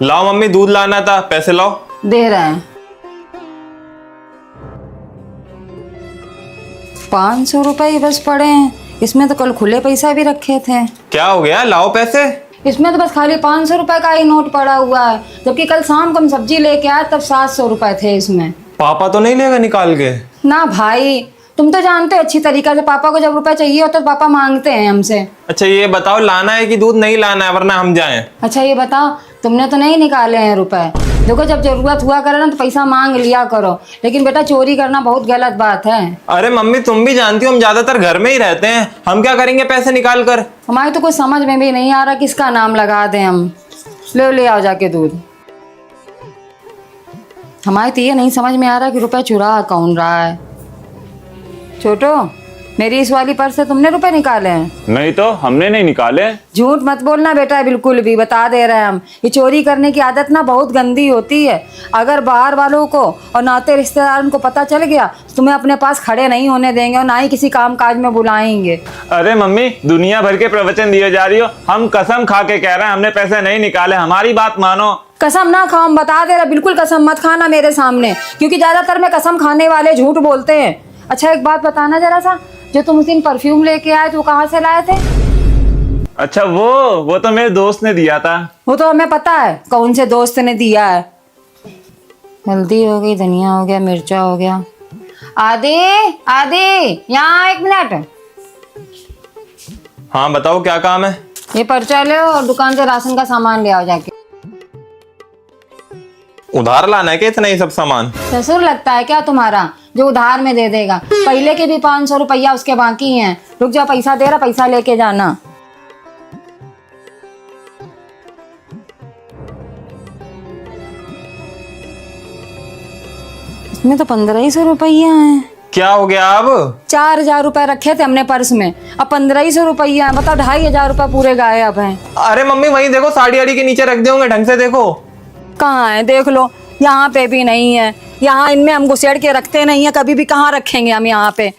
लाओ मम्मी, दूध लाना था, पैसे लाओ। दे रहे हैं। 500 रुपये बस पड़े हैं। इसमें तो कल खुले पैसा भी रखे थे। क्या हो गया, लाओ पैसे। इसमें तो बस खाली 500 रुपए का ही नोट पड़ा हुआ है, जबकि कल शाम को हम सब्जी लेके आए तब 700 रुपए थे इसमें। पापा तो नहीं लेगा निकाल के? ना भाई, तुम तो जानते हो अच्छी तरीका से, पापा को जब रुपए चाहिए होता तो पापा मांगते हैं हमसे। अच्छा ये बताओ, लाना है कि दूध नहीं लाना है, वरना हम जाएं। अच्छा ये बताओ, तुमने तो नहीं निकाले हैं रुपए? देखो जब जरूरत हुआ करे ना तो पैसा मांग लिया करो, लेकिन बेटा चोरी करना बहुत गलत बात है। अरे मम्मी तुम भी जानती हो हम ज्यादातर घर में ही रहते हैं, हम क्या करेंगे पैसे निकाल कर। हमारी तो कुछ समझ में भी नहीं आ रहा किसका नाम लगा दें हम। ले आओ जाके दूध। हमारी तो ये नहीं समझ में आ रहा कि रुपए चुरा कौन रहा है। छोटो, मेरी इस वाली पर्स से तुमने रुपए निकाले हैं? नहीं तो हमने नहीं निकाले। झूठ मत बोलना बेटा, बिल्कुल भी, बता दे रहे हैं हम। ये चोरी करने की आदत ना बहुत गंदी होती है। अगर बाहर वालों को और नाते रिश्तेदारों को पता चल गया तो तुम्हें अपने पास खड़े नहीं होने देंगे और ना ही किसी काम काज में बुलाएंगे। अरे मम्मी, दुनिया भर के प्रवचन दिए जा रही हो, हम कसम खा के कह रहे हैं हमने पैसे नहीं निकाले, हमारी बात मानो। कसम ना खाओ, हम बता दे रहे, बिल्कुल कसम मत खाना मेरे सामने, क्योंकि ज्यादातर में कसम खाने वाले झूठ बोलते हैं। अच्छा एक बात बताना जरा सा, जो तुम उस दिन परफ्यूम लेके आए तो कहाँ से लाए थे? अच्छा वो तो मेरे दोस्त ने दिया था। वो तो हमें पता है कौन से दोस्त ने दिया है। हल्दी हो गई, धनिया हो गया, मिर्चा हो गया। आदि यहाँ 1 मिनट। हाँ बताओ क्या काम है? ये पर्चा ले और दुकान से राशन का सामान ले आओ जाके। उधार लाना है क्या इतना ही सब सामान? ससुर लगता है क्या तुम्हारा जो उधार में दे देगा? पहले के भी 500 रुपया उसके बाकी हैं। रुक जाओ, पैसा दे रहा, पैसा लेके जाना। इसमें तो 1500 रुपया है। क्या हो गया अब? 4000 रुपए रखे थे हमने पर्स में, अब 1500 रुपया है। बताओ, 2500 रुपए पूरे गायब हैं। अरे मम्मी वहीं देखो, साड़ी आड़ी के नीचे रख दे होंगे, ढंग से देखो। कहाँ है देख लो, यहाँ पे भी नहीं है। यहाँ इनमें हम घुसेड़ के रखते नहीं है कभी भी, कहाँ रखेंगे हम यहाँ पे?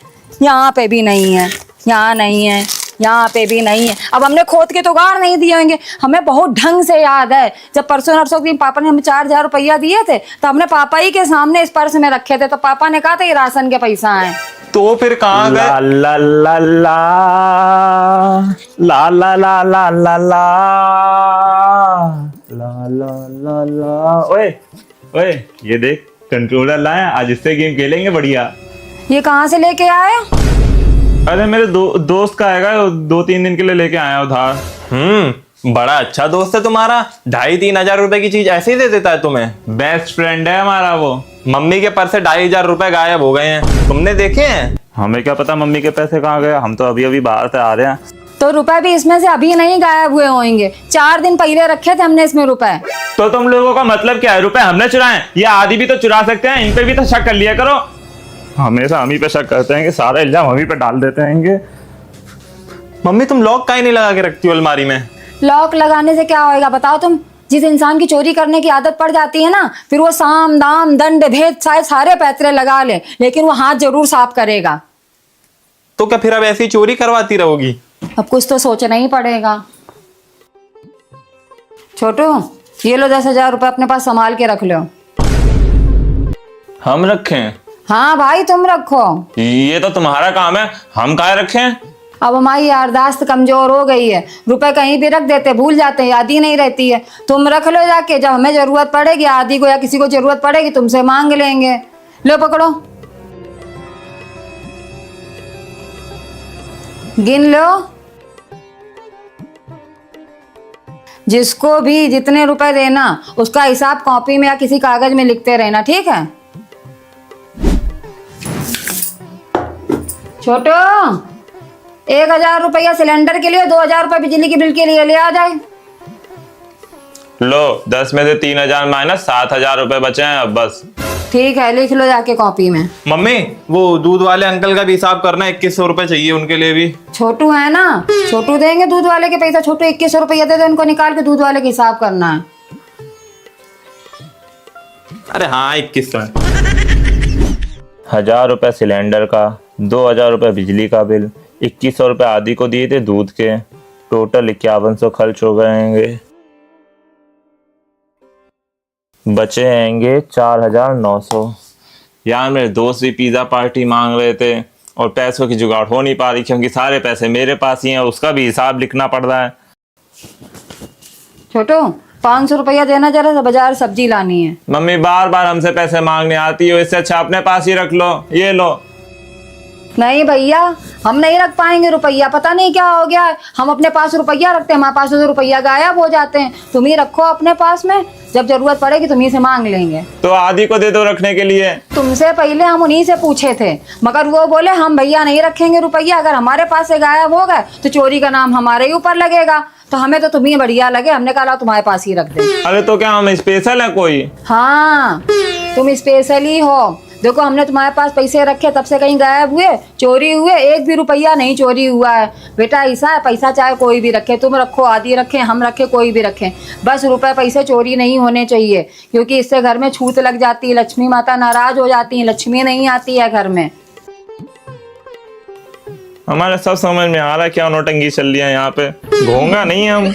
यहाँ पे भी नहीं है, यहाँ नहीं है, यहाँ पे भी नहीं है। अब हमने खोद के तो गाड़ नहीं दिए होंगे। हमें बहुत ढंग से याद है, जब परसों नरसों के दिन पापा ने हमें 4000 रुपया दिए थे तो हमने पापा ही के सामने इस पर्स में रखे थे, तो पापा ने कहा था ये राशन के पैसा है। तो फिर कहाँ गए? ला ला ला ला ला ला ला ला ला ला ला ला। ओए ये देख, कंट्रोलर लाए, आज इससे गेम खेलेंगे बढ़िया। ये कहाँ से लेके आए? अरे मेरे दोस्त का आएगा, 2-3 दिन के लिए लेके आया उधार। बड़ा अच्छा दोस्त है तुम्हारा, 2,500-3 हजार रुपए की चीज ऐसे ही दे देता है तुम्हें। बेस्ट फ्रेंड है हमारा वो। मम्मी के पर्स से 2,500 रुपए गायब हो गए हैं, तुमने देखे हैं? हमें क्या पता मम्मी के पैसे कहाँ गए, हम तो अभी बाहर से आ रहे हैं। तो रुपए भी इसमें से अभी नहीं गायब हुए होंगे, 4 दिन पहले रखे थे हमने इसमें रुपए। तो तुम लोगों का मतलब क्या है? रुपए हमने चुराए? ये आदि भी तो चुरा सकते हैं, इन पे भी तो शक कर लिया करो। हमेशा हम ही पे शक करते हैं कि सारा इल्जाम हम ही पे डाल देते हैं। मम्मी तुम लॉक काहे नहीं लगा के रखती हो अलमारी में? लॉक लगाने से क्या होएगा बताओ तुम? जिस इंसान की चोरी करने की आदत पड़ जाती है ना, फिर वो साम दाम दंड भेद शायद सारे पैतरे लगा ले, लेकिन वो हाथ जरूर साफ करेगा। तो क्या फिर अब ऐसी चोरी करवाती रहोगी? अब कुछ तो सोचना ही पड़ेगा। छोटू, ये लो 10,000 रुपए अपने पास संभाल के रख लो। हम रखें? हाँ भाई तुम रखो। ये तो तुम्हारा काम है, हम काहे रखें? अब हमारी याददाश्त कमजोर हो गई है, रुपए कहीं भी रख देते, भूल जाते हैं, याद ही नहीं रहती है। तुम रख लो जाके, जब हमें जरूरत पड़ेगी, आदि को या किसी को जरूरत पड़ेगी, तुमसे मांग लेंगे। लो पकड़ो, गिन लो। जिसको भी जितने रुपए देना उसका हिसाब कॉपी में या किसी कागज में लिखते रहना, ठीक है? छोटो, 1000 रुपया सिलेंडर के लिए, 2000 रुपये बिजली के बिल के लिए ले आ जाए। लो, 10 में से 3000 माइनस 7000 रुपए बचे हैं अब बस। ठीक है, लिख लो जाके कॉपी में। मम्मी वो दूध वाले अंकल का भी हिसाब करना है, 2100 रुपए चाहिए उनके लिए भी। छोटू है ना, छोटू देंगे दूध वाले के पैसा। छोटू 2100 रुपया दे दो, इनको निकाल के दूध वाले के हिसाब करना है। अरे हाँ 2100 है। 1000 रुपए सिलेंडर का, 2000 रुपए बिजली का बिल, 2100 रुपए आदि को दिए थे दूध के, टोटल 5100 खर्च हो गए। बचे हैंगे 4,900। यार मेरे दोस्त भी पिज़्ज़ा पार्टी मांग रहे थे और पैसों की जुगाड़ हो नहीं पा रही क्योंकि सारे पैसे मेरे पास ही हैं, उसका भी हिसाब लिखना पड़ रहा है। छोटू 500 रुपया देना, जरा सा बाजार सब्जी लानी है। मम्मी बार बार हमसे पैसे मांगने आती हो, इससे अच्छा अपने पास ही रख लो। ये लो। नहीं भैया, हम नहीं रख पाएंगे रुपया, पता नहीं क्या हो गया है। हम अपने पास रुपया रखते हैं, हमारे पास से रुपया गायब हो जाते हैं। तुम ही रखो अपने पास में, जब जरूरत पड़ेगी तुम ही से मांग लेंगे। तो आदि को दे दो रखने के लिए। तुमसे पहले हम उन्हीं से पूछे थे, मगर वो बोले हम भैया नहीं रखेंगे रुपया, अगर हमारे पास से गायब हो गए तो चोरी का नाम हमारे ही ऊपर लगेगा। तो हमें तो तुम्हें बढ़िया लगे, हमने कहा तुम्हारे पास ही रख दे। अरे तो क्या हम स्पेशल है कोई? हाँ तुम स्पेशल ही हो। देखो हमने तुम्हारे पास पैसे रखे, तब से कहीं गायब हुए, चोरी हुए, एक भी रुपया नहीं चोरी हुआ है। बेटा ऐसा है, पैसा चाहे कोई भी रखे, तुम रखो, आदि रखे, हम रखे, कोई भी रखे, बस रुपए पैसे चोरी नहीं होने चाहिए, क्योंकि इससे घर में छूत लग जाती है, लक्ष्मी माता नाराज हो जाती है, लक्ष्मी नहीं आती है घर में। हमारे सब समझ में आ रहा है क्या नौटंकी चल रही है यहाँ पे। घोंगा नहीं हम।